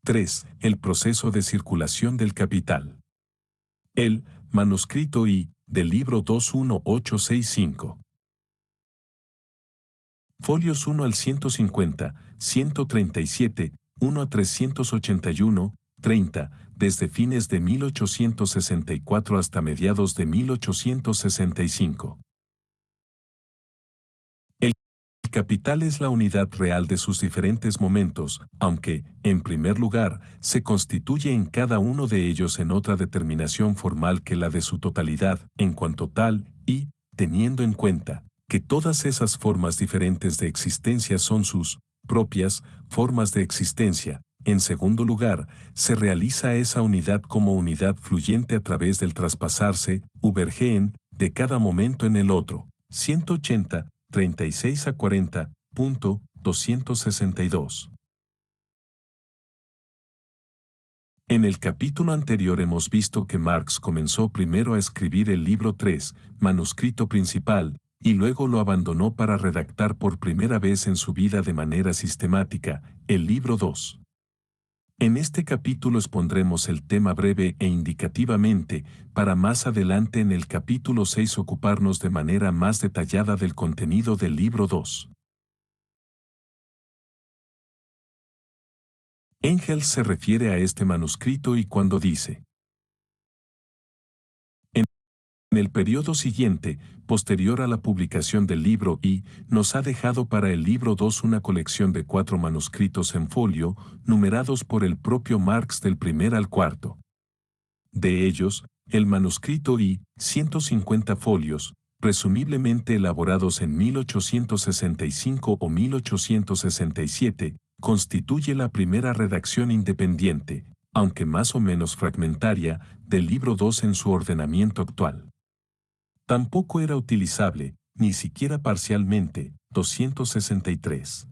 3. El proceso de circulación del capital. El manuscrito I del libro 21865. Folios 1 al 150, 137, 1 a 381, 30, desde fines de 1864 hasta mediados de 1865. El capital es la unidad real de sus diferentes momentos, aunque, en primer lugar, se constituye en cada uno de ellos en otra determinación formal que la de su totalidad, en cuanto tal, y, teniendo en cuenta que todas esas formas diferentes de existencia son sus propias formas de existencia. En segundo lugar, se realiza esa unidad como unidad fluyente a través del traspasarse, übergehen, de cada momento en el otro. 180, 36 a 40, punto, 262. En el capítulo anterior hemos visto que Marx comenzó primero a escribir el libro 3, manuscrito principal, y luego lo abandonó para redactar por primera vez en su vida de manera sistemática, el libro 2. En este capítulo expondremos el tema breve e indicativamente, para más adelante en el capítulo 6 ocuparnos de manera más detallada del contenido del libro 2. Engels se refiere a este manuscrito y cuando dice: en el periodo siguiente, posterior a la publicación del libro I, nos ha dejado para el libro 2 una colección de 4 manuscritos en folio, numerados por el propio Marx del primer al cuarto. De ellos, el manuscrito I, 150 folios, presumiblemente elaborados en 1865 o 1867, constituye la primera redacción independiente, aunque más o menos fragmentaria, del libro 2 en su ordenamiento actual. Tampoco era utilizable, ni siquiera parcialmente, 263.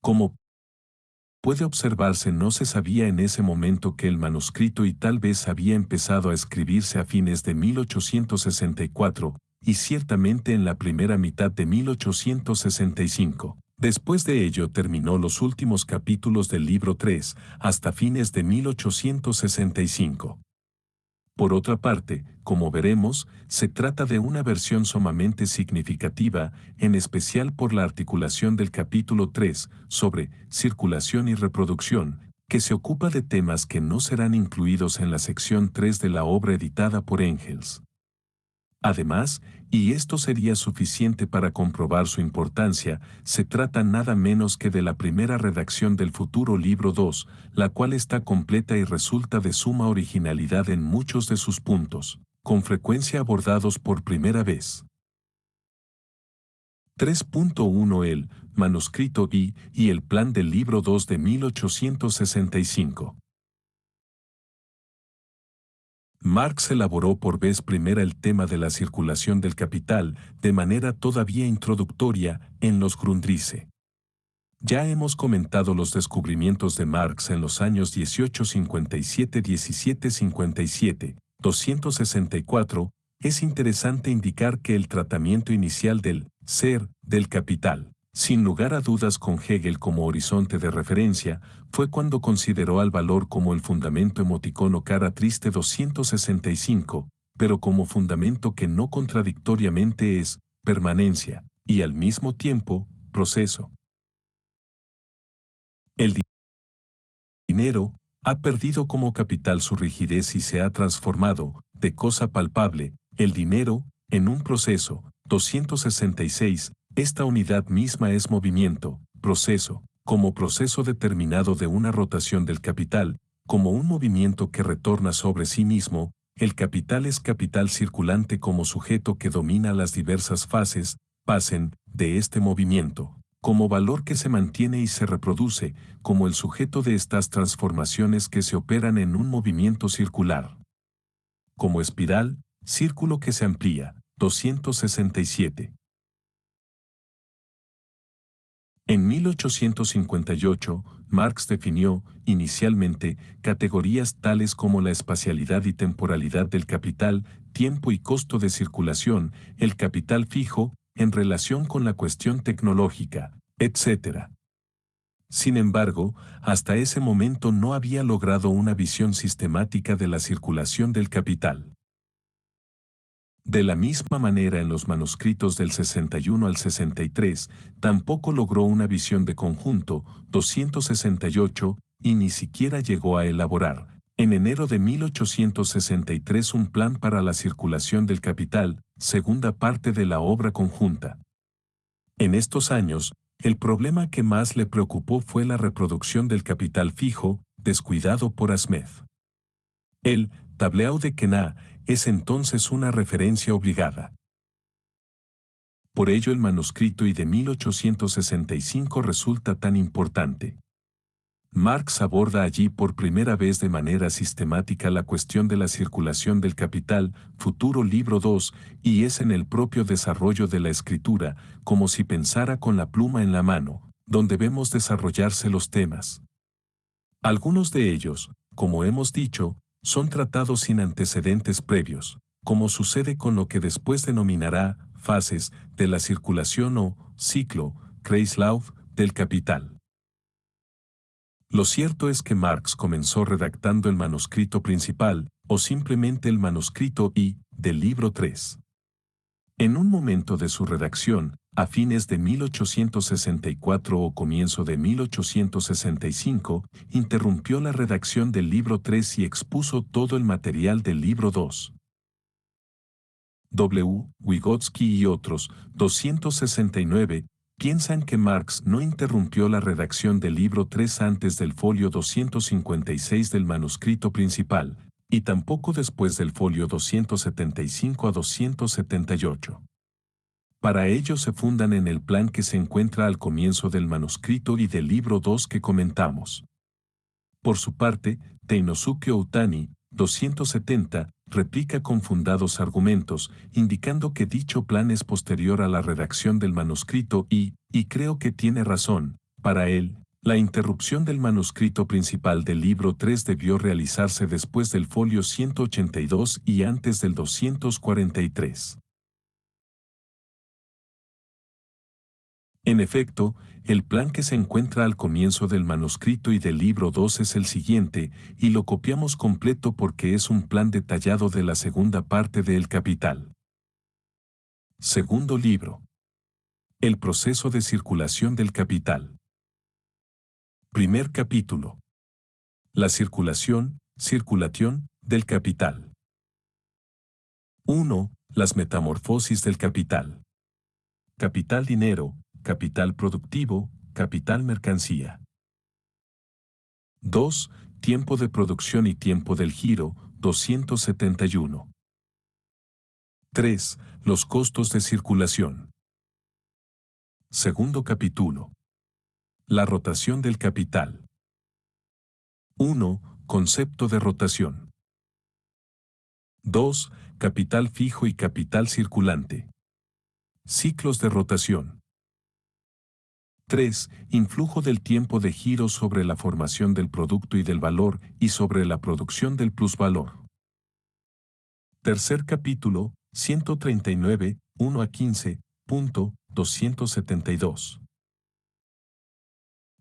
Como puede observarse, no se sabía en ese momento que el manuscrito y tal vez había empezado a escribirse a fines de 1864, y ciertamente en la primera mitad de 1865. Después de ello terminó los últimos capítulos del libro 3, hasta fines de 1865. Por otra parte, como veremos, se trata de una versión sumamente significativa, en especial por la articulación del capítulo 3, sobre circulación y reproducción, que se ocupa de temas que no serán incluidos en la sección 3 de la obra editada por Engels. Además, y esto sería suficiente para comprobar su importancia, se trata nada menos que de la primera redacción del futuro libro 2, la cual está completa y resulta de suma originalidad en muchos de sus puntos, con frecuencia abordados por primera vez. 3.1 El manuscrito I y el plan del libro 2 de 1865. Marx elaboró por vez primera el tema de la circulación del capital, de manera todavía introductoria, en los Grundrisse. Ya hemos comentado los descubrimientos de Marx en los años 1857-1757, 264, es interesante indicar que el tratamiento inicial del ser del capital, sin lugar a dudas con Hegel como horizonte de referencia, fue cuando consideró al valor como el fundamento emoticono cara triste 265, pero como fundamento que no contradictoriamente es permanencia, y al mismo tiempo, proceso. El dinero ha perdido como capital su rigidez y se ha transformado, de cosa palpable, el dinero, en un proceso. 266. Esta unidad misma es movimiento, proceso, como proceso determinado de una rotación del capital, como un movimiento que retorna sobre sí mismo. El capital es capital circulante como sujeto que domina las diversas fases, de este movimiento, como valor que se mantiene y se reproduce, como el sujeto de estas transformaciones que se operan en un movimiento circular. Como espiral, círculo que se amplía. 267. En 1858, Marx definió, inicialmente, categorías tales como la espacialidad y temporalidad del capital, tiempo y costo de circulación, el capital fijo, en relación con la cuestión tecnológica, etc. Sin embargo, hasta ese momento no había logrado una visión sistemática de la circulación del capital. De la misma manera en los manuscritos del 61 al 63, tampoco logró una visión de conjunto, 268, y ni siquiera llegó a elaborar, en enero de 1863, un plan para la circulación del capital, segunda parte de la obra conjunta. En estos años, el problema que más le preocupó fue la reproducción del capital fijo, descuidado por Smith. El tableau de Queneau es entonces una referencia obligada. Por ello el manuscrito de 1865 resulta tan importante. Marx aborda allí por primera vez de manera sistemática la cuestión de la circulación del capital, futuro libro 2, y es en el propio desarrollo de la escritura, como si pensara con la pluma en la mano, donde vemos desarrollarse los temas. Algunos de ellos, como hemos dicho, son tratados sin antecedentes previos, como sucede con lo que después denominará fases de la circulación o ciclo, Kreislauf, del capital. Lo cierto es que Marx comenzó redactando el manuscrito principal, o simplemente el manuscrito I, del libro 3. En un momento de su redacción, a fines de 1864 o comienzo de 1865, interrumpió la redacción del libro 3 y expuso todo el material del libro 2. Vygotsky y otros, 269, piensan que Marx no interrumpió la redacción del libro 3 antes del folio 256 del manuscrito principal, y tampoco después del folio 275 a 278. Para ello se fundan en el plan que se encuentra al comienzo del manuscrito y del libro 2 que comentamos. Por su parte, Teinosuke Outani, 270, replica con fundados argumentos, indicando que dicho plan es posterior a la redacción del manuscrito y creo que tiene razón. Para él, la interrupción del manuscrito principal del libro 3 debió realizarse después del folio 182 y antes del 243. En efecto, el plan que se encuentra al comienzo del manuscrito y del libro 2 es el siguiente, y lo copiamos completo porque es un plan detallado de la segunda parte de El Capital. Segundo libro. El proceso de circulación del capital. Primer capítulo. La circulación, del capital. 1. Las metamorfosis del capital. Capital dinero, capital productivo, capital mercancía. 2. Tiempo de producción y tiempo del giro, 271. 3. Los costos de circulación. Segundo capítulo. La rotación del capital. 1. Concepto de rotación. 2. Capital fijo y capital circulante. Ciclos de rotación. 3. Influjo del tiempo de giro sobre la formación del producto y del valor y sobre la producción del plusvalor. Tercer capítulo, 139, 1 a 15, punto, 272.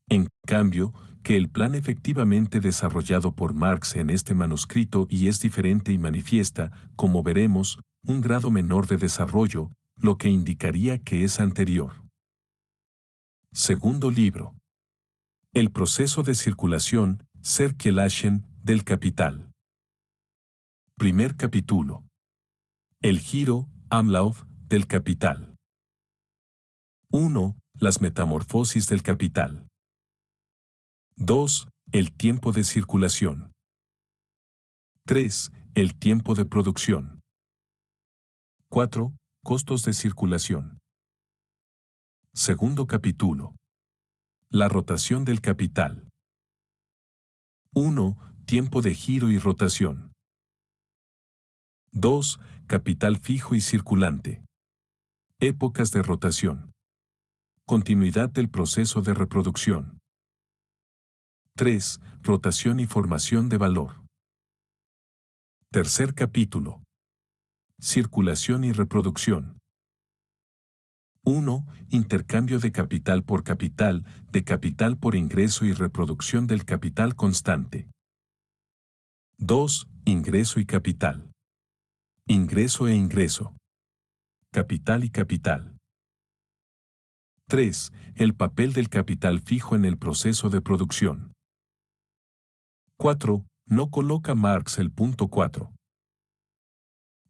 En cambio, que el plan efectivamente desarrollado por Marx en este manuscrito y es diferente y manifiesta, como veremos, un grado menor de desarrollo, lo que indicaría que es anterior. Segundo libro. El proceso de circulación, Circulation, del capital. Primer capítulo. El giro, Umlauf, del capital. 1. Las metamorfosis del capital. 2. El tiempo de circulación. 3. El tiempo de producción. 4. Costos de circulación. Segundo capítulo. La rotación del capital. 1. Tiempo de giro y rotación. 2. Capital fijo y circulante. Épocas de rotación. Continuidad del proceso de reproducción. 3. Rotación y formación de valor. Tercer capítulo. Circulación y reproducción. 1. Intercambio de capital por ingreso y reproducción del capital constante. 2. Ingreso y capital. Ingreso e ingreso. Capital y capital. 3. El papel del capital fijo en el proceso de producción. 4. No coloca Marx el punto 4.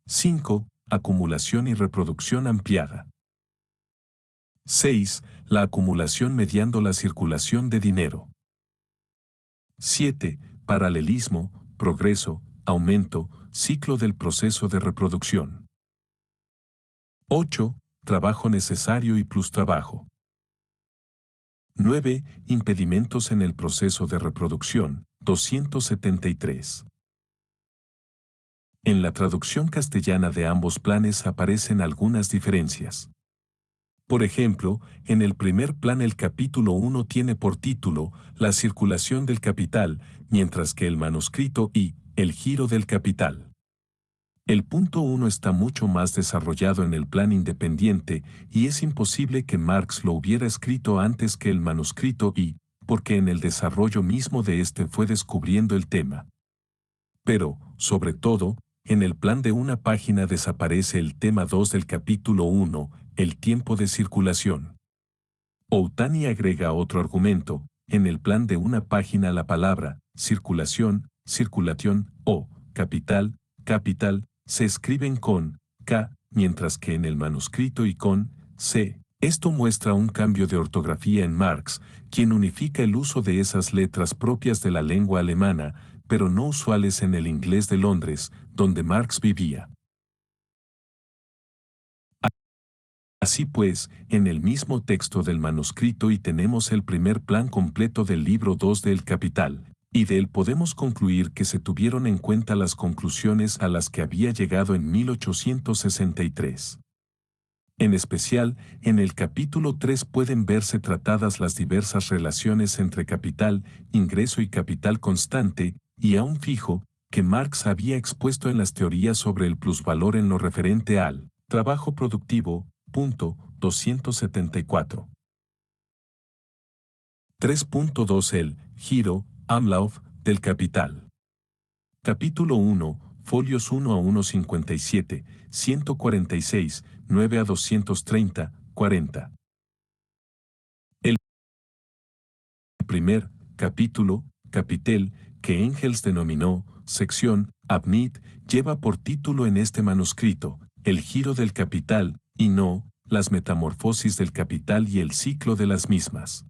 5. Acumulación y reproducción ampliada. 6. La acumulación mediando la circulación de dinero. 7. Paralelismo, progreso, aumento, ciclo del proceso de reproducción. 8. Trabajo necesario y plustrabajo. 9. Impedimentos en el proceso de reproducción, 273. En la traducción castellana de ambos planes aparecen algunas diferencias. Por ejemplo, en el primer plan el capítulo 1 tiene por título La circulación del capital, mientras que el manuscrito y El giro del capital. El punto 1 está mucho más desarrollado en el plan independiente y es imposible que Marx lo hubiera escrito antes que el manuscrito y, porque en el desarrollo mismo de este fue descubriendo el tema. Pero, sobre todo, en el plan de una página desaparece el tema 2 del capítulo 1, el tiempo de circulación. Outani agrega otro argumento, en el plan de una página la palabra circulación, circulation o capital, capital, se escriben con K, mientras que en el manuscrito y con C. Esto muestra un cambio de ortografía en Marx, quien unifica el uso de esas letras propias de la lengua alemana, pero no usuales en el inglés de Londres, donde Marx vivía. Así pues, en el mismo texto del manuscrito y tenemos el primer plan completo del libro 2 del Capital, y de él podemos concluir que se tuvieron en cuenta las conclusiones a las que había llegado en 1863. En especial, en el capítulo 3 pueden verse tratadas las diversas relaciones entre capital, ingreso y capital constante, y aún fijo, que Marx había expuesto en las teorías sobre el plusvalor en lo referente al trabajo productivo, punto 274. 3.2 El giro, Umlauf, del capital. Capítulo 1, folios 1 a 157, 146, 9 a 230, 40. El primer capítulo, Capitel, que Engels denominó sección, Abnit, lleva por título en este manuscrito, El giro del capital, y no, las metamorfosis del capital y el ciclo de las mismas.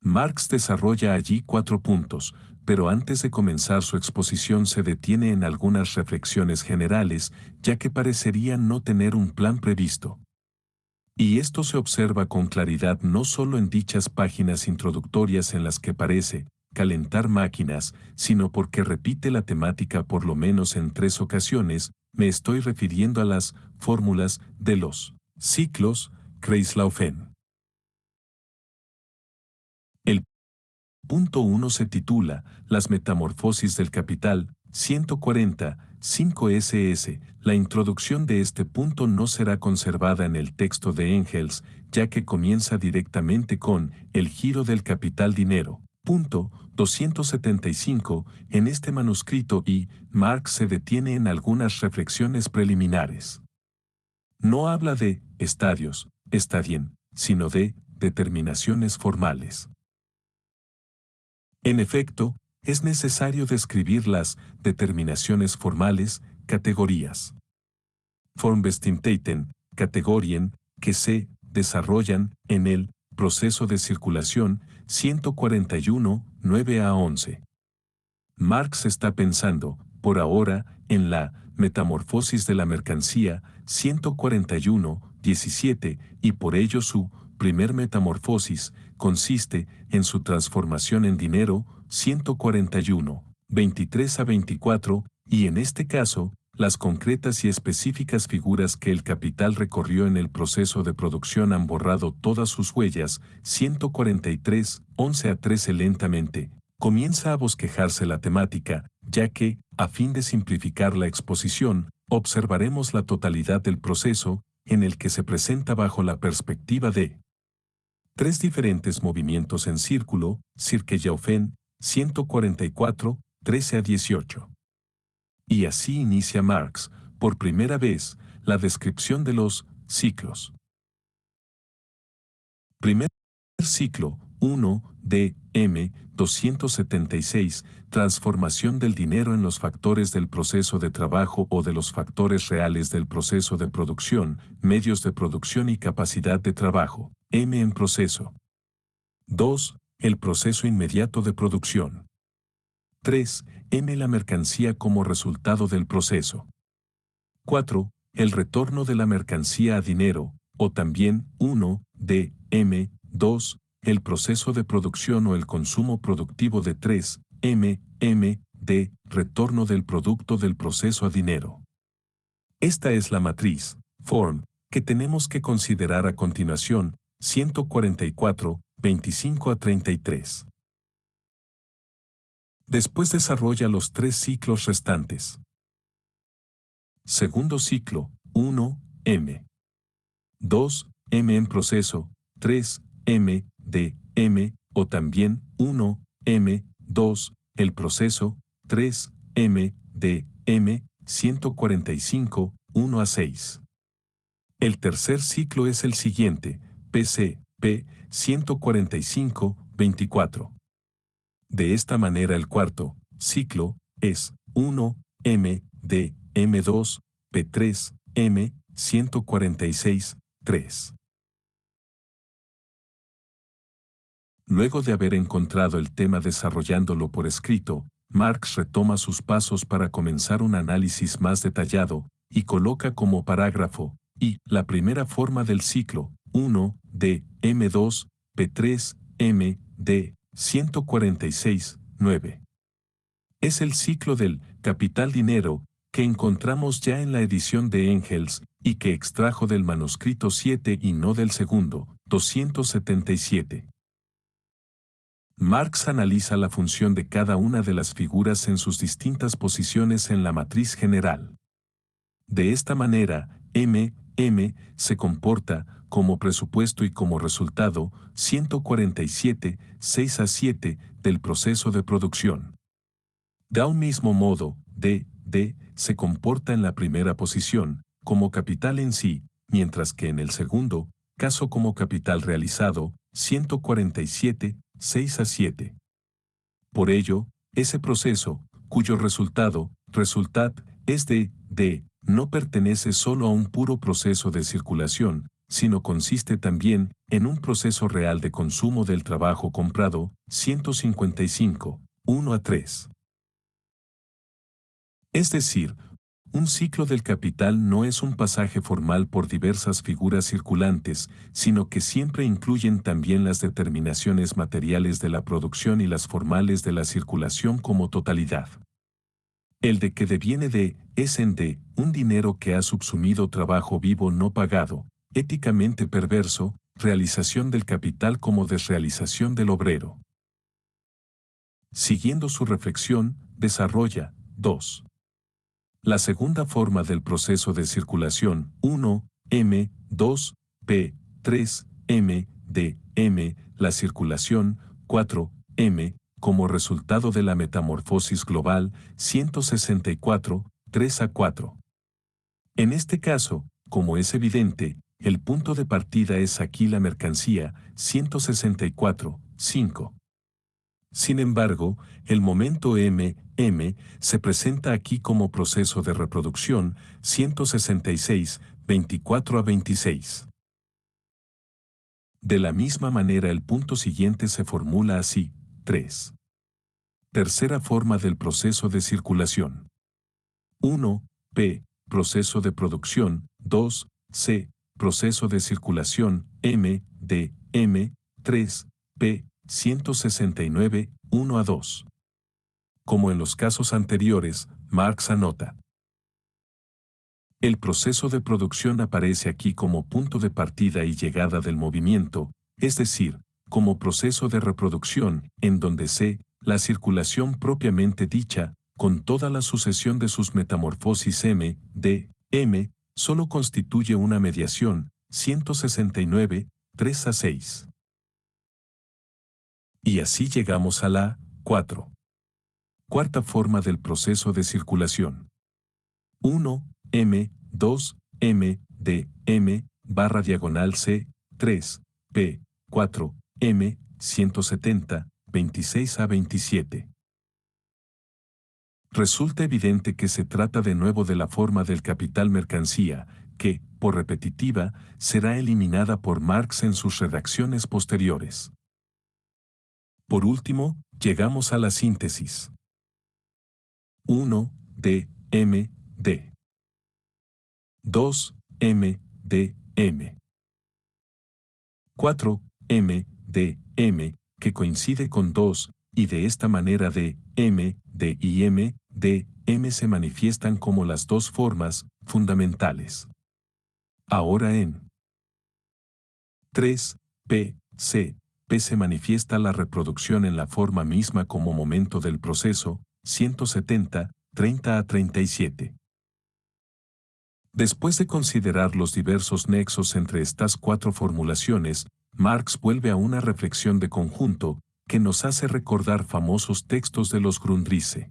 Marx desarrolla allí 4 puntos, pero antes de comenzar su exposición se detiene en algunas reflexiones generales, ya que parecerían no tener un plan previsto. Y esto se observa con claridad no solo en dichas páginas introductorias en las que parece calentar máquinas, sino porque repite la temática por lo menos en 3 ocasiones, me estoy refiriendo a las fórmulas de los ciclos, Kreislaufen. El punto 1 se titula Las metamorfosis del capital, 140, 5 SS. La introducción de este punto no será conservada en el texto de Engels, ya que comienza directamente con El giro del capital dinero. Punto 275 en este manuscrito y Marx se detiene en algunas reflexiones preliminares. No habla de estadios, estadien, sino de determinaciones formales. En efecto, es necesario describir las determinaciones formales, categorías. Formbestimmtheiten, Kategorien, que se desarrollan en el proceso de circulación 141, 9 a 11. Marx está pensando, por ahora, en la metamorfosis de la mercancía 141, 17, y por ello su primer metamorfosis consiste en su transformación en dinero 141, 23 a 24, y en este caso, las concretas y específicas figuras que el capital recorrió en el proceso de producción han borrado todas sus huellas, 143, 11 a 13 lentamente. Comienza a bosquejarse la temática, ya que, a fin de simplificar la exposición, observaremos la totalidad del proceso, en el que se presenta bajo la perspectiva de tres diferentes movimientos en círculo, Cirque-Jaufen, 144, 13 a 18. Y así inicia Marx, por primera vez, la descripción de los ciclos. Primer ciclo, 1, D, M, 276, transformación del dinero en los factores del proceso de trabajo o de los factores reales del proceso de producción, medios de producción y capacidad de trabajo, M en proceso. 2. El proceso inmediato de producción. 3. M la mercancía como resultado del proceso. 4. El retorno de la mercancía a dinero, o también 1, D, M, 2, el proceso de producción o el consumo productivo de 3, M, D, retorno del producto del proceso a dinero. Esta es la matriz, form, que tenemos que considerar a continuación, 144, 25 a 33. Después desarrolla los tres ciclos restantes. Segundo ciclo, 1, M. 2, M en proceso, 3, M, D, M, o también 1, M, 2, el proceso, 3, M, D, M, 145, 1 a 6. El tercer ciclo es el siguiente, PC, P, 145, 24. De esta manera el cuarto ciclo es 1, M, D, M2, P3, M, 146, 3. Luego de haber encontrado el tema desarrollándolo por escrito, Marx retoma sus pasos para comenzar un análisis más detallado, y coloca como parágrafo, y la primera forma del ciclo, 1, D, M2, P3, M, D, 146, 9. Es el ciclo del capital-dinero, que encontramos ya en la edición de Engels, y que extrajo del manuscrito 7 y no del segundo, 277. Marx analiza la función de cada una de las figuras en sus distintas posiciones en la matriz general. De esta manera, M se comporta como presupuesto y como resultado, 147, 6 a 7, del proceso de producción. De un mismo modo, D se comporta en la primera posición, como capital en sí, mientras que en el segundo, caso como capital realizado, 147, 6 a 7. Por ello, ese proceso, cuyo resultat, es de D, no pertenece solo a un puro proceso de circulación, sino consiste también en un proceso real de consumo del trabajo comprado, 155, 1 a 3. Es decir, un ciclo del capital no es un pasaje formal por diversas figuras circulantes, sino que siempre incluyen también las determinaciones materiales de la producción y las formales de la circulación como totalidad. El de que deviene de, es en de, un dinero que ha subsumido trabajo vivo no pagado, éticamente perverso, realización del capital como desrealización del obrero. Siguiendo su reflexión, desarrolla, 2. La segunda forma del proceso de circulación, 1, M, 2, P, 3, M, D, M, la circulación, 4, M, como resultado de la metamorfosis global, 164, 3 a 4. En este caso, como es evidente, el punto de partida es aquí la mercancía, 164, 5. Sin embargo, el momento M se presenta aquí como proceso de reproducción, 166, 24 a 26. De la misma manera el punto siguiente se formula así, 3. Tercera forma del proceso de circulación. 1. P. Proceso de producción. 2. C. Proceso de circulación. M. D. M. 3. P. 169, 1 a 2. Como en los casos anteriores, Marx anota. El proceso de producción aparece aquí como punto de partida y llegada del movimiento, es decir, como proceso de reproducción, en donde C, la circulación propiamente dicha, con toda la sucesión de sus metamorfosis M, D, M, solo constituye una mediación, 169, 3 a 6. Y así llegamos a la 4. Cuarta forma del proceso de circulación. 1, M, 2, M, D, M, barra diagonal C, 3, P, 4, M, 170, 26 a 27. Resulta evidente que se trata de nuevo de la forma del capital mercancía, que, por repetitiva, será eliminada por Marx en sus redacciones posteriores. Por último, llegamos a la síntesis. 1, D, M, D. 2, M, D, M. 4, M, D, M, que coincide con 2, y de esta manera D, M, D y M, D, M se manifiestan como las dos formas fundamentales. Ahora en 3, P, C, P se manifiesta la reproducción en la forma misma como momento del proceso, 170, 30 a 37. Después de considerar los diversos nexos entre estas cuatro formulaciones, Marx vuelve a una reflexión de conjunto que nos hace recordar famosos textos de los Grundrisse.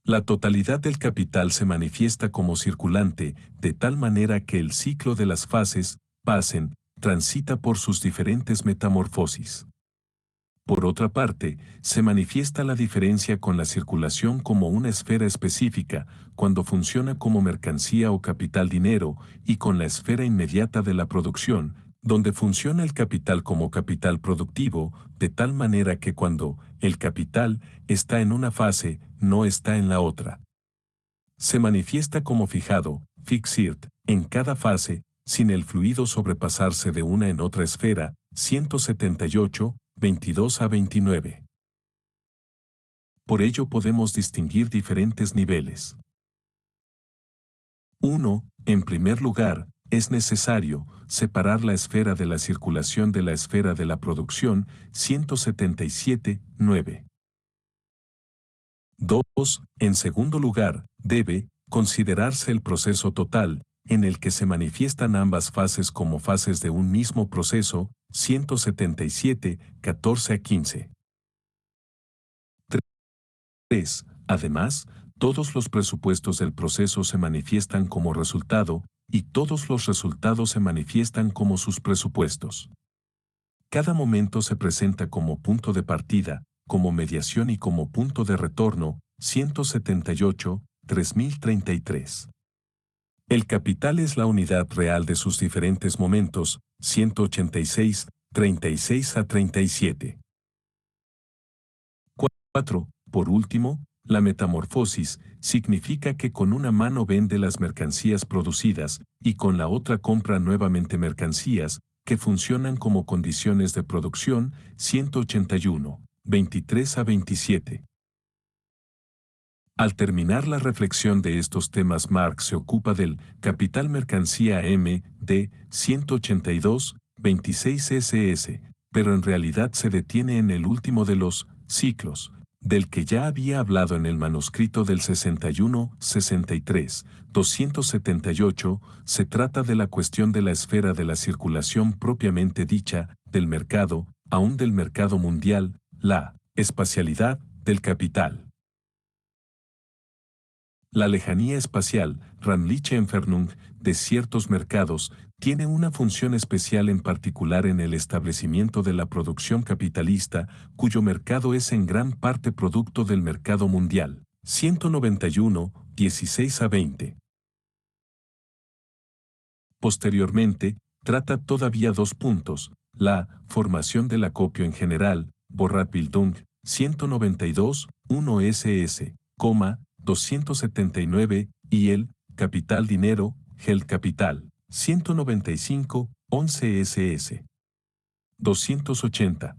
La totalidad del capital se manifiesta como circulante, de tal manera que el ciclo de las fases, pasen, transita por sus diferentes metamorfosis. Por otra parte, se manifiesta la diferencia con la circulación como una esfera específica, cuando funciona como mercancía o capital dinero, y con la esfera inmediata de la producción, donde funciona el capital como capital productivo, de tal manera que cuando el capital está en una fase, no está en la otra. Se manifiesta como fijado, fixed, en cada fase, sin el fluido sobrepasarse de una en otra esfera, 178, 22 a 29. Por ello podemos distinguir diferentes niveles. 1. En primer lugar, es necesario separar la esfera de la circulación de la esfera de la producción, 177, 9. 2. En segundo lugar, debe considerarse el proceso total, en el que se manifiestan ambas fases como fases de un mismo proceso, 177, 14 a 15. 3. Además, todos los presupuestos del proceso se manifiestan como resultado, y todos los resultados se manifiestan como sus presupuestos. Cada momento se presenta como punto de partida, como mediación y como punto de retorno, 178, 3033. El capital es la unidad real de sus diferentes momentos, 186, 36 a 37. 4. Por último, la metamorfosis significa que con una mano vende las mercancías producidas y con la otra compra nuevamente mercancías que funcionan como condiciones de producción, 181, 23 a 27. Al terminar la reflexión de estos temas, Marx se ocupa del capital mercancía M, de 182, 26 SS, pero en realidad se detiene en el último de los ciclos, del que ya había hablado en el manuscrito del 61, 63, 278, se trata de la cuestión de la esfera de la circulación propiamente dicha, del mercado, aún del mercado mundial, la espacialidad del capital. La lejanía espacial, räumliche Entfernung, de ciertos mercados, tiene una función especial en particular en el establecimiento de la producción capitalista, cuyo mercado es en gran parte producto del mercado mundial. 191, 16 a 20. Posteriormente, trata todavía dos puntos: la formación del acopio en general, Vorratbildung, 192, 1 SS, 279, y el capital dinero, Geldkapital, 195, 11 SS. 280.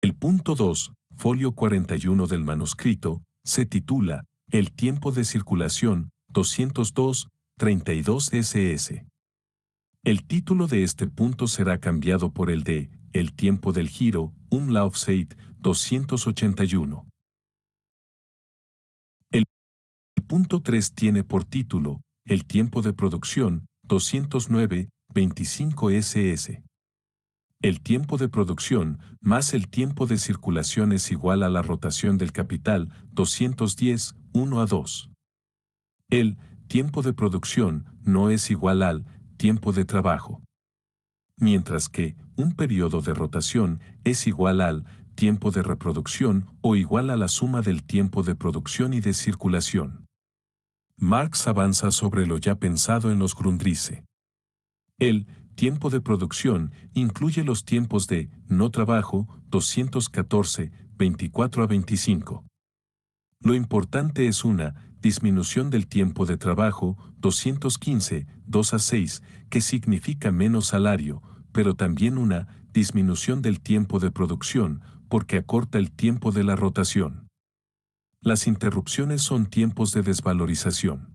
El punto 2, folio 41 del manuscrito, se titula El tiempo de circulación, 202, 32 SS. El título de este punto será cambiado por el de El tiempo del giro, Umlaufzeit, 281. El punto 3 tiene por título, el tiempo de producción, 209,25 ss. El tiempo de producción más el tiempo de circulación es igual a la rotación del capital, 210, 1:2. El tiempo de producción no es igual al tiempo de trabajo. Mientras que un periodo de rotación es igual al tiempo de reproducción o igual a la suma del tiempo de producción y de circulación. Marx avanza sobre lo ya pensado en los Grundrisse. El tiempo de producción incluye los tiempos de no trabajo, 214, 24 a 25. Lo importante es una disminución del tiempo de trabajo, 215, 2 a 6, que significa menos salario, pero también una disminución del tiempo de producción, porque acorta el tiempo de la rotación. Las interrupciones son tiempos de desvalorización.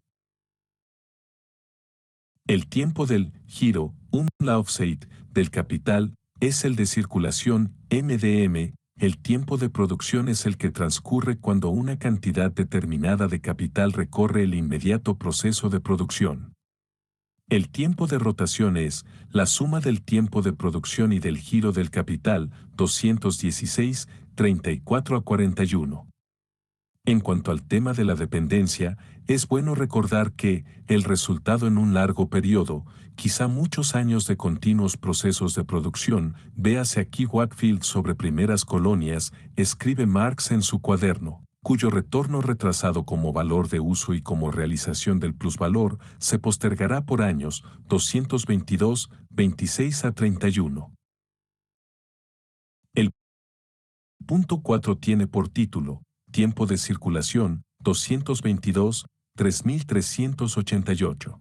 El tiempo del giro, Umlaufzeit, del capital, es el de circulación, MDM. El tiempo de producción es el que transcurre cuando una cantidad determinada de capital recorre el inmediato proceso de producción. El tiempo de rotación es la suma del tiempo de producción y del giro del capital, 216, 34 a 41. En cuanto al tema de la dependencia, es bueno recordar que el resultado en un largo periodo, quizá muchos años de continuos procesos de producción, véase aquí Wakefield sobre primeras colonias, escribe Marx en su cuaderno, cuyo retorno retrasado como valor de uso y como realización del plusvalor se postergará por años, 222, 26 a 31. El punto 4 tiene por título, tiempo de circulación, 222, 3388.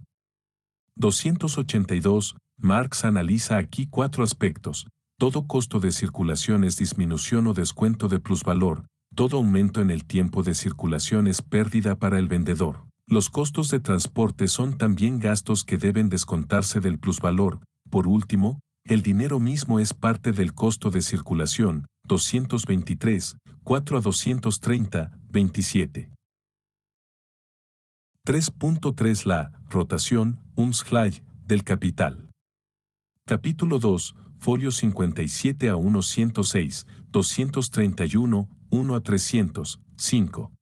282, Marx analiza aquí cuatro aspectos. Todo costo de circulación es disminución o descuento de plusvalor. Todo aumento en el tiempo de circulación es pérdida para el vendedor. Los costos de transporte son también gastos que deben descontarse del plusvalor. Por último, el dinero mismo es parte del costo de circulación, 223, 4 a 230, 27. 3.3 La rotación, Umschlag, del capital. Capítulo 2, folio 57 a 106, 231, 1 a 300, 5.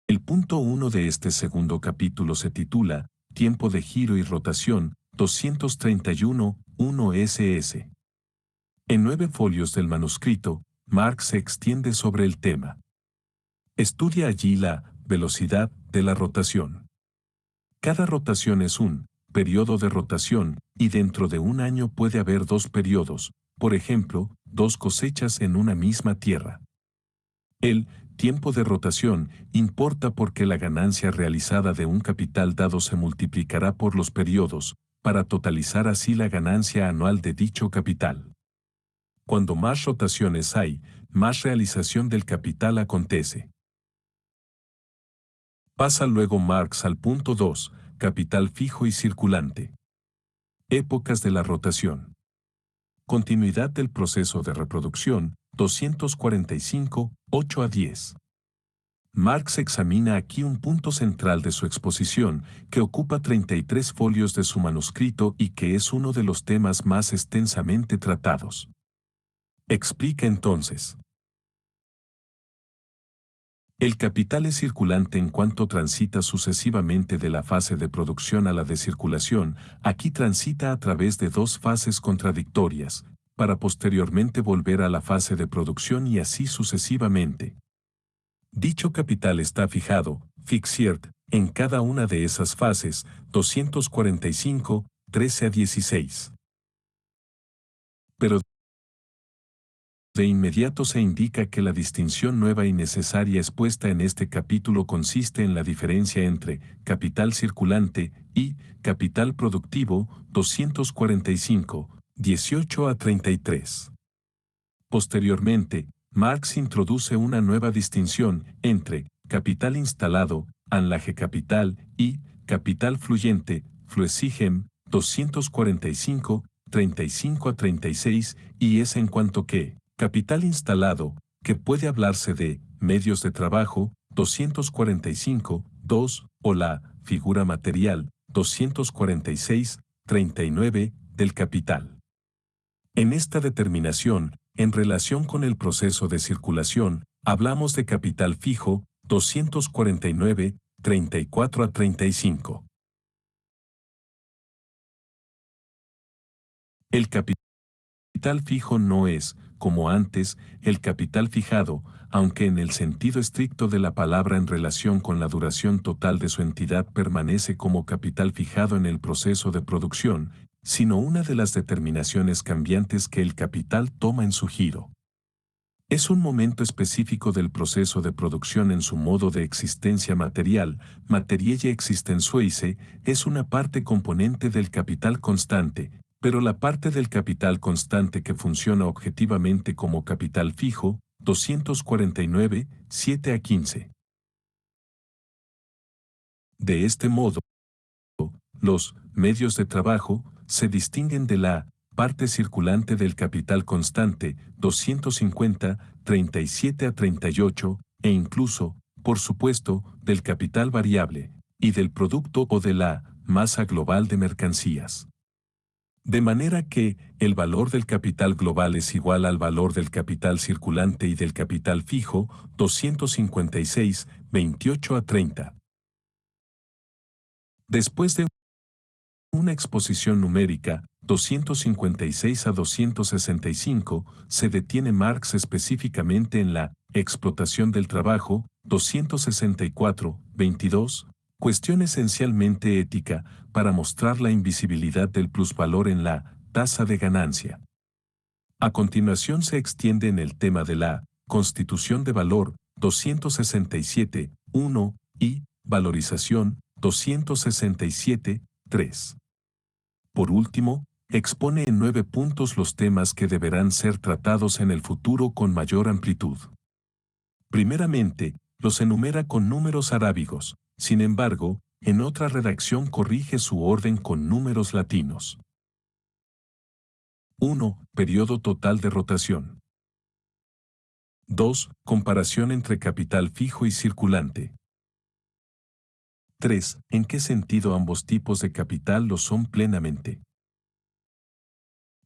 El punto 1 de este segundo capítulo se titula Tiempo de giro y rotación, 231, 1 ss. En 9 folios del manuscrito, Marx se extiende sobre el tema. Estudia allí la velocidad de la rotación. Cada rotación es un periodo de rotación, y dentro de un año puede haber dos periodos, por ejemplo, dos cosechas en una misma tierra. El tiempo de rotación importa porque la ganancia realizada de un capital dado se multiplicará por los periodos, para totalizar así la ganancia anual de dicho capital. Cuando más rotaciones hay, más realización del capital acontece. Pasa luego Marx al punto 2, capital fijo y circulante. Épocas de la rotación. Continuidad del proceso de reproducción, 245, 8 a 10. Marx examina aquí un punto central de su exposición, que ocupa 33 folios de su manuscrito y que es uno de los temas más extensamente tratados. Explica entonces. El capital es circulante en cuanto transita sucesivamente de la fase de producción a la de circulación. Aquí transita a través de dos fases contradictorias, para posteriormente volver a la fase de producción y así sucesivamente. Dicho capital está fijado, fixiert, en cada una de esas fases, 245, 13 a 16. Pero de inmediato se indica que la distinción nueva y necesaria expuesta en este capítulo consiste en la diferencia entre capital circulante y capital productivo, 245, 18 a 33. Posteriormente, Marx introduce una nueva distinción entre capital instalado, Anlagecapital, y capital fluyente, Flüssigem, 245, 35 a 36, y es en cuanto que capital instalado, que puede hablarse de medios de trabajo, 245, 2, o la figura material, 246, 39, del capital. En esta determinación, en relación con el proceso de circulación, hablamos de capital fijo, 249, 34 a 35. El capital fijo no es, como antes, el capital fijado, aunque en el sentido estricto de la palabra en relación con la duración total de su entidad permanece como capital fijado en el proceso de producción, sino una de las determinaciones cambiantes que el capital toma en su giro. Es un momento específico del proceso de producción en su modo de existencia material, materielle existensueise, es una parte componente del capital constante, pero la parte del capital constante que funciona objetivamente como capital fijo, 249, 7 a 15. De este modo, los medios de trabajo se distinguen de la parte circulante del capital constante, 250, 37 a 38, e incluso, por supuesto, del capital variable, y del producto o de la masa global de mercancías. De manera que, el valor del capital global es igual al valor del capital circulante y del capital fijo, 256, 28 a 30. Después de una exposición numérica, 256 a 265, se detiene Marx específicamente en la explotación del trabajo, 264, 22, cuestión esencialmente ética, para mostrar la invisibilidad del plusvalor en la tasa de ganancia. A continuación se extiende en el tema de la constitución de valor, 267, 1, y valorización, 267, 3. Por último, expone en 9 puntos los temas que deberán ser tratados en el futuro con mayor amplitud. Primeramente, los enumera con números arábigos, sin embargo, en otra redacción corrige su orden con números latinos. 1. Periodo total de rotación. 2. Comparación entre capital fijo y circulante. 3. ¿En qué sentido ambos tipos de capital lo son plenamente?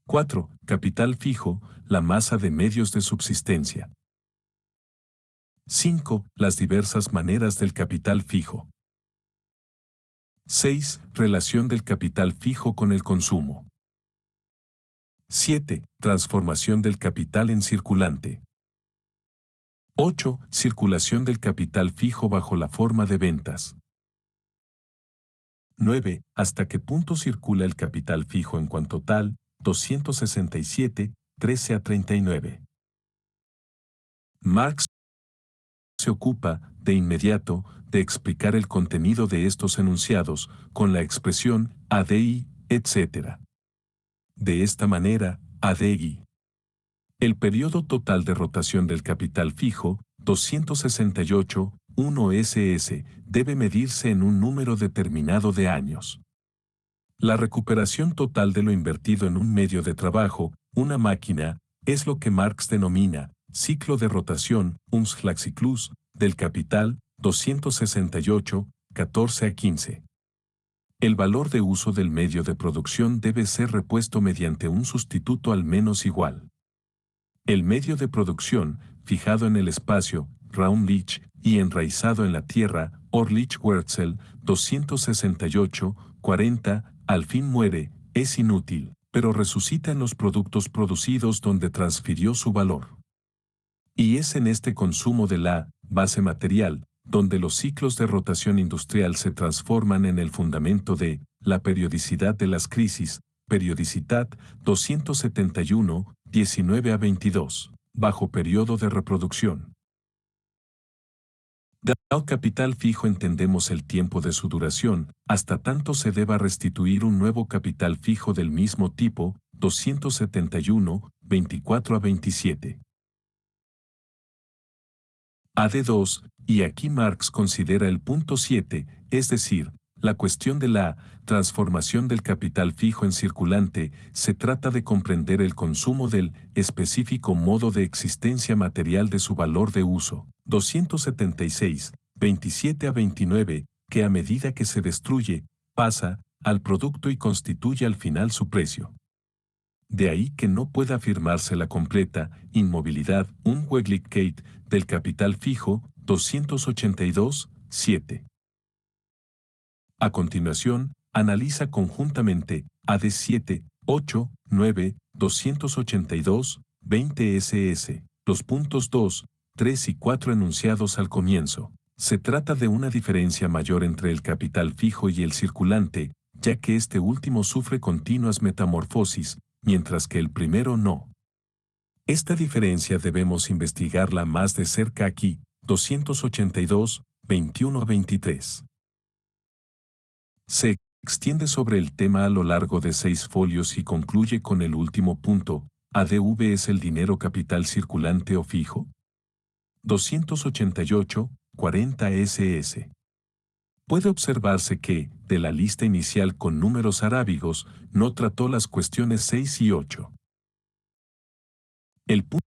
4. Capital fijo, la masa de medios de subsistencia. 5. Las diversas maneras del capital fijo. 6. Relación del capital fijo con el consumo. 7. Transformación del capital en circulante. 8. Circulación del capital fijo bajo la forma de ventas. 9. ¿Hasta qué punto circula el capital fijo en cuanto tal? 267, 13 a 39. Marx se ocupa, de inmediato, de explicar el contenido de estos enunciados, con la expresión ADI, etc. De esta manera, ADI. El periodo total de rotación del capital fijo, 268, 1 SS, debe medirse en un número determinado de años. La recuperación total de lo invertido en un medio de trabajo, una máquina, es lo que Marx denomina ciclo de rotación, Umschlagzyklus, del capital, 268, 14 a 15. El valor de uso del medio de producción debe ser repuesto mediante un sustituto al menos igual. El medio de producción, fijado en el espacio, Raumlich, y enraizado en la tierra, Orlich-Wurzel, 268, 40, al fin muere, es inútil, pero resucita en los productos producidos donde transfirió su valor. Y es en este consumo de la base material, donde los ciclos de rotación industrial se transforman en el fundamento de la periodicidad de las crisis, periodicidad 271, 19 a 22, bajo periodo de reproducción. Dado capital fijo entendemos el tiempo de su duración, hasta tanto se deba restituir un nuevo capital fijo del mismo tipo, 271, 24 a 27. AD2, y aquí Marx considera el punto 7, es decir, La cuestión de la transformación del capital fijo en circulante se trata de comprender el consumo del específico modo de existencia material de su valor de uso. 276, 27 a 29, que a medida que se destruye, pasa al producto y constituye al final su precio. De ahí que no pueda afirmarse la completa inmovilidad, un Weglich-Kate, del capital fijo. 282, 7. A continuación, analiza conjuntamente AD 7, 8, 9, 282, 20 SS, los puntos 2, 3 y 4 enunciados al comienzo. Se trata de una diferencia mayor entre el capital fijo y el circulante, ya que este último sufre continuas metamorfosis, mientras que el primero no. Esta diferencia debemos investigarla más de cerca aquí. 282, 21 a 23. Se extiende sobre el tema a lo largo de 6 folios y concluye con el último punto. ¿ADV es el dinero capital circulante o fijo? 288, 40 SS. Puede observarse que, de la lista inicial con números arábigos, no trató las cuestiones 6 y 8. El punto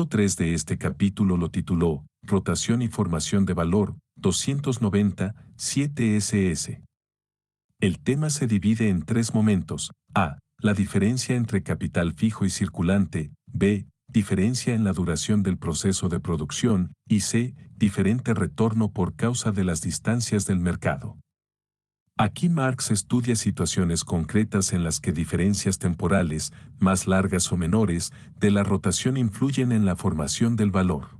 3 de este capítulo lo tituló Rotación y formación de valor, 290, 7 SS. El tema se divide en 3 momentos. A. La diferencia entre capital fijo y circulante. B. Diferencia en la duración del proceso de producción. Y C. Diferente retorno por causa de las distancias del mercado. Aquí Marx estudia situaciones concretas en las que diferencias temporales, más largas o menores, de la rotación influyen en la formación del valor.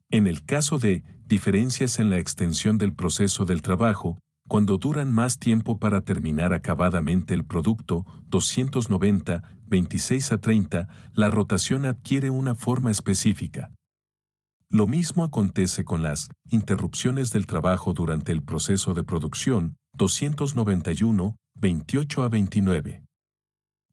En el caso de diferencias en la extensión del proceso del trabajo, cuando duran más tiempo para terminar acabadamente el producto, 290, 26 a 30, la rotación adquiere una forma específica. Lo mismo acontece con las interrupciones del trabajo durante el proceso de producción, 291, 28 a 29.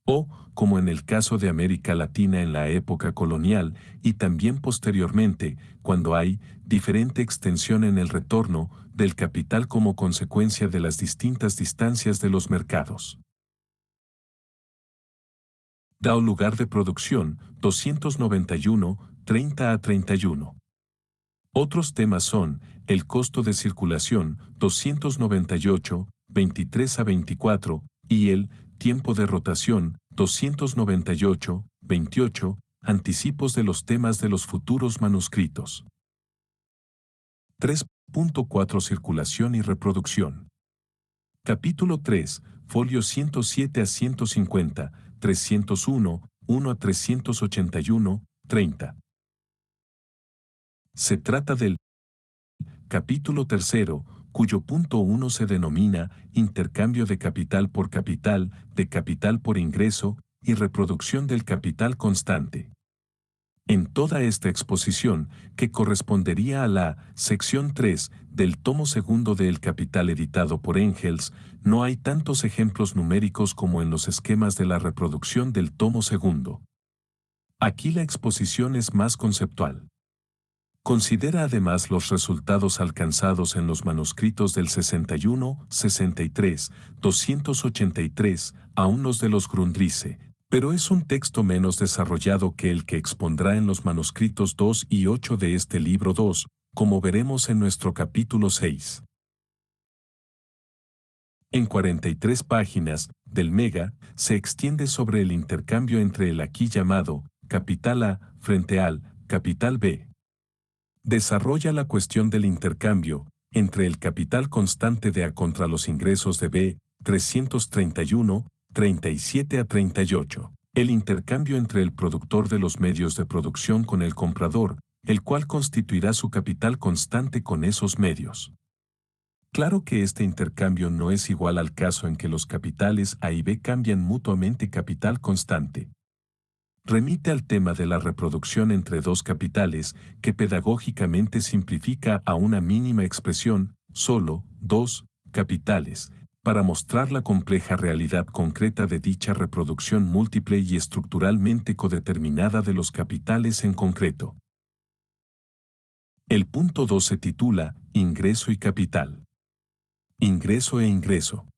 O, como en el caso de América Latina en la época colonial y también posteriormente, cuando hay diferente extensión en el retorno del capital como consecuencia de las distintas distancias de los mercados. DAO lugar de producción, 291, 30 a 31. Otros temas son el costo de circulación, 298, 23 a 24, y el tiempo de rotación, 298, 28, anticipos de los temas de los futuros manuscritos. 3.4 Circulación y reproducción. Capítulo 3, folios 107 a 150, 301, 1 a 381, 30. Se trata del capítulo 3, cuyo punto 1 se denomina intercambio de capital por ingreso y reproducción del capital constante. En toda esta exposición, que correspondería a la sección 3 del tomo segundo de El Capital editado por Engels, no hay tantos ejemplos numéricos como en los esquemas de la reproducción del tomo segundo. Aquí la exposición es más conceptual. Considera además los resultados alcanzados en los manuscritos del 61, 63, 283, aún los de los Grundrisse, pero es un texto menos desarrollado que el que expondrá en los manuscritos 2 y 8 de este libro 2, como veremos en nuestro capítulo 6. En 43 páginas, del Mega, se extiende sobre el intercambio entre el aquí llamado capital A frente al capital B. Desarrolla la cuestión del intercambio entre el capital constante de A contra los ingresos de B, 331, 37 a 38. El intercambio entre el productor de los medios de producción con el comprador, el cual constituirá su capital constante con esos medios. Claro que este intercambio no es igual al caso en que los capitales A y B cambian mutuamente capital constante. Remite al tema de la reproducción entre dos capitales, que pedagógicamente simplifica a una mínima expresión, solo, dos, capitales, para mostrar la compleja realidad concreta de dicha reproducción múltiple y estructuralmente codeterminada de los capitales en concreto. El punto 2 se titula Ingreso y capital. Ingreso e ingreso.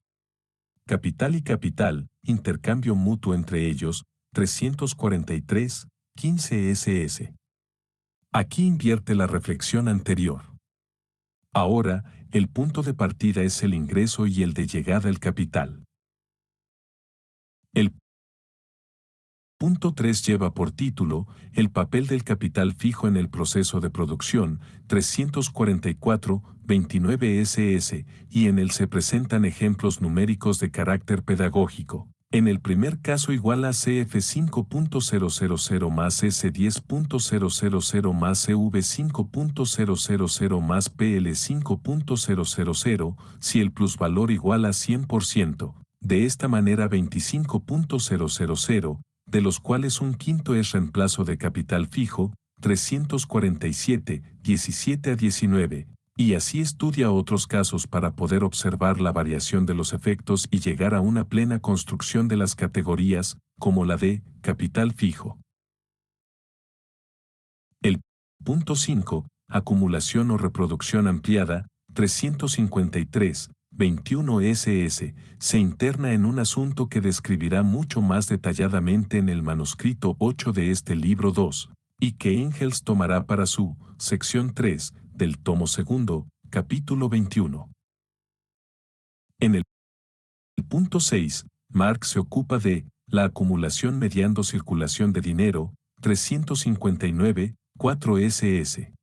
Capital y capital, intercambio mutuo entre ellos, 343, 15 SS. Aquí invierte la reflexión anterior. Ahora, el punto de partida es el ingreso y el de llegada el capital. El punto 3 lleva por título el papel del capital fijo en el proceso de producción, 344, 29 SS, y en él se presentan ejemplos numéricos de carácter pedagógico. En el primer caso igual a CF 5.000 más S 10.000 más CV 5.000 más PL 5.000, si el plusvalor igual a 100%, de esta manera 25.000, de los cuales un quinto es reemplazo de capital fijo, 347, 17 a 19, y así estudia otros casos para poder observar la variación de los efectos y llegar a una plena construcción de las categorías, como la de capital fijo. El punto 5, acumulación o reproducción ampliada, 353, 21 SS, se interna en un asunto que describirá mucho más detalladamente en el manuscrito 8 de este libro 2, y que Engels tomará para su sección 3 del tomo 2, capítulo 21. En el punto 6, Marx se ocupa de la acumulación mediando circulación de dinero, 359, 4 SS.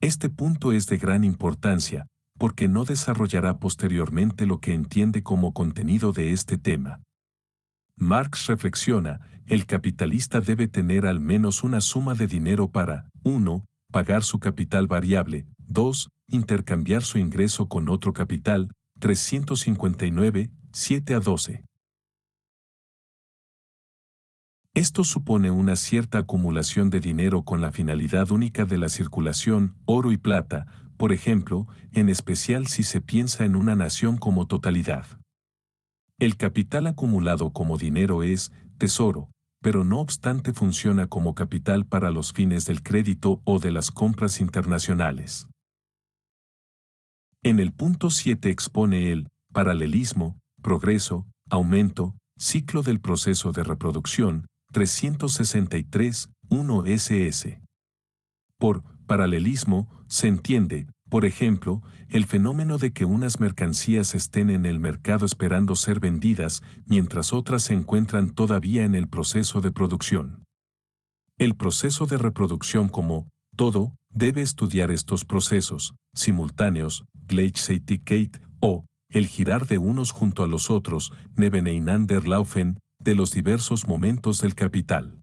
Este punto es de gran importancia, porque no desarrollará posteriormente lo que entiende como contenido de este tema. Marx reflexiona, el capitalista debe tener al menos una suma de dinero para 1. Pagar su capital variable, 2. Intercambiar su ingreso con otro capital, 359, 7 a 12. Esto supone una cierta acumulación de dinero con la finalidad única de la circulación, oro y plata, por ejemplo, en especial si se piensa en una nación como totalidad. El capital acumulado como dinero es tesoro, pero no obstante funciona como capital para los fines del crédito o de las compras internacionales. En el punto 7 expone el paralelismo, progreso, aumento, ciclo del proceso de reproducción, 363, 1 SS. Por paralelismo se entiende, por ejemplo, el fenómeno de que unas mercancías estén en el mercado esperando ser vendidas, mientras otras se encuentran todavía en el proceso de producción. El proceso de reproducción como todo debe estudiar estos procesos simultáneos, Gleichzeitigkeit, o el girar de unos junto a los otros, Nebeneinanderlaufen, de los diversos momentos del capital.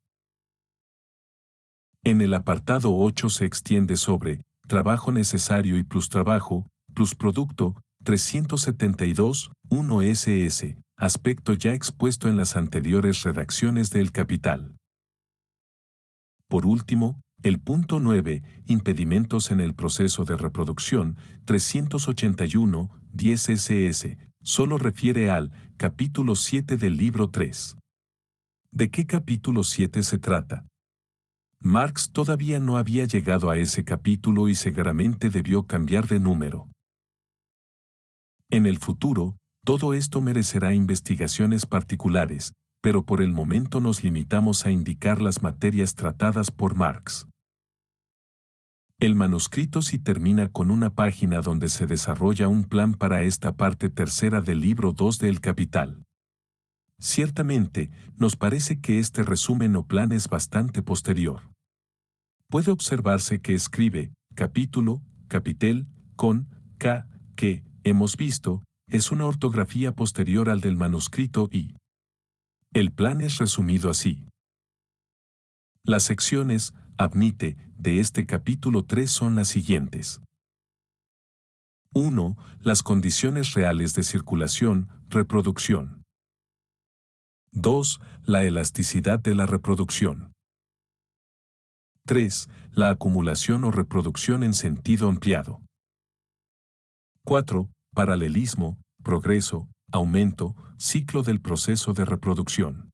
En el apartado 8 se extiende sobre trabajo necesario y plus trabajo, plus producto, 372, 1 SS, aspecto ya expuesto en las anteriores redacciones del Capital. Por último, el punto 9, impedimentos en el proceso de reproducción, 381, 10 SS, solo refiere al capítulo 7 del libro 3. ¿De qué capítulo 7 se trata? Marx todavía no había llegado a ese capítulo y seguramente debió cambiar de número. En el futuro, todo esto merecerá investigaciones particulares, pero por el momento nos limitamos a indicar las materias tratadas por Marx. El manuscrito sí termina con una página donde se desarrolla un plan para esta parte tercera del libro 2 del Capital. Ciertamente, nos parece que este resumen o plan es bastante posterior. Puede observarse que escribe, capítulo, capitel, con, K, que, hemos visto, es una ortografía posterior al del manuscrito y el plan es resumido así. Las secciones, admite, de este capítulo 3 son las siguientes. 1. Las condiciones reales de circulación, reproducción. 2. La elasticidad de la reproducción. 3. La acumulación o reproducción en sentido ampliado. 4. Paralelismo, progreso, aumento, ciclo del proceso de reproducción.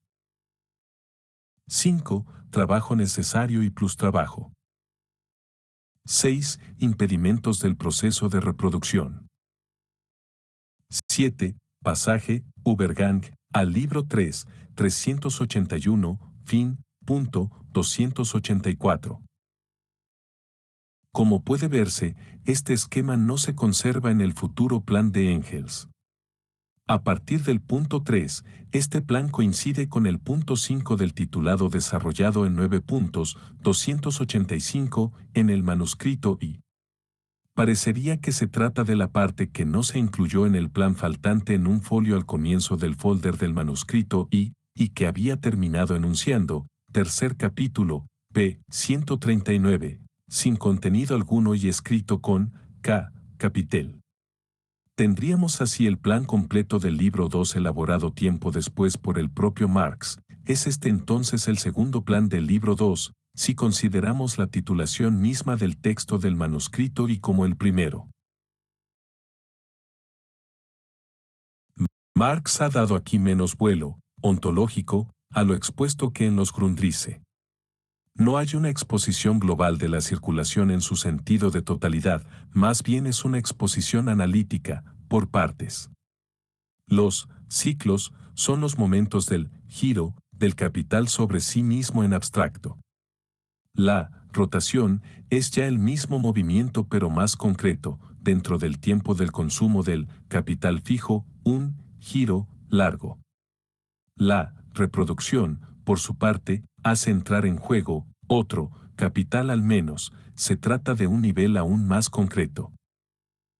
5. Trabajo necesario y plus trabajo. 6. Impedimentos del proceso de reproducción. 7. Pasaje, Übergang, al libro 3, 381, fin, punto, 284. Como puede verse, este esquema no se conserva en el futuro plan de Engels. A partir del punto 3, este plan coincide con el punto 5 del titulado desarrollado en 9 puntos, 285, en el manuscrito y parecería que se trata de la parte que no se incluyó en el plan faltante en un folio al comienzo del folder del manuscrito y que había terminado enunciando, tercer capítulo, p. 139, sin contenido alguno y escrito con K, capitel. Tendríamos así el plan completo del libro 2 elaborado tiempo después por el propio Marx. Es este entonces el segundo plan del libro 2, si consideramos la titulación misma del texto del manuscrito y como el primero. Marx ha dado aquí menos vuelo, ontológico, a lo expuesto que en los Grundrisse. No hay una exposición global de la circulación en su sentido de totalidad, más bien es una exposición analítica, por partes. Los ciclos son los momentos del giro del capital sobre sí mismo en abstracto. La rotación es ya el mismo movimiento pero más concreto, dentro del tiempo del consumo del capital fijo, un giro largo. La reproducción, por su parte, hace entrar en juego otro capital al menos, se trata de un nivel aún más concreto.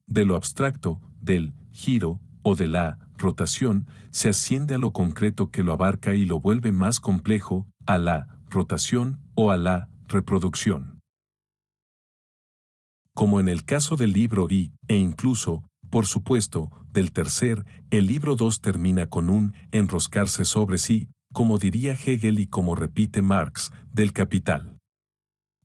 De lo abstracto, del giro o de la rotación, se asciende a lo concreto que lo abarca y lo vuelve más complejo, a la rotación o a la reproducción. Como en el caso del libro I, e incluso, por supuesto, del tercer, el libro 2 termina con un enroscarse sobre sí, como diría Hegel y como repite Marx, del capital.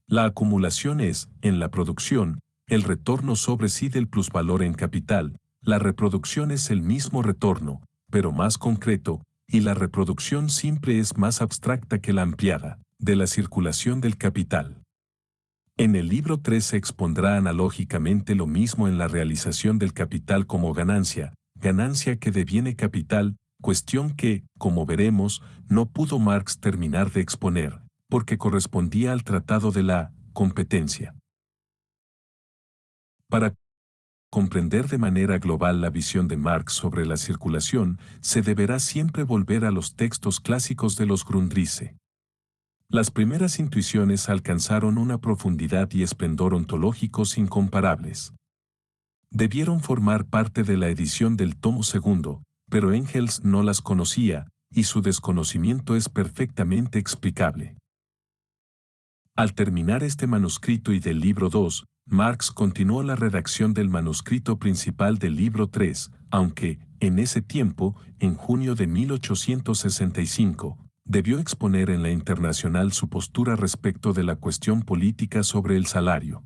La acumulación es, en la producción, el retorno sobre sí del plusvalor en capital, la reproducción es el mismo retorno, pero más concreto, y la reproducción simple es más abstracta que la ampliada, de la circulación del capital. En el libro 3 se expondrá analógicamente lo mismo en la realización del capital como ganancia, ganancia que deviene capital, cuestión que, como veremos, no pudo Marx terminar de exponer, porque correspondía al tratado de la competencia. Para comprender de manera global la visión de Marx sobre la circulación, se deberá siempre volver a los textos clásicos de los Grundrisse. Las primeras intuiciones alcanzaron una profundidad y esplendor ontológicos incomparables. Debieron formar parte de la edición del tomo segundo, pero Engels no las conocía, y su desconocimiento es perfectamente explicable. Al terminar este manuscrito y del libro 2, Marx continuó la redacción del manuscrito principal del libro 3, aunque, en ese tiempo, en junio de 1865, debió exponer en la Internacional su postura respecto de la cuestión política sobre el salario.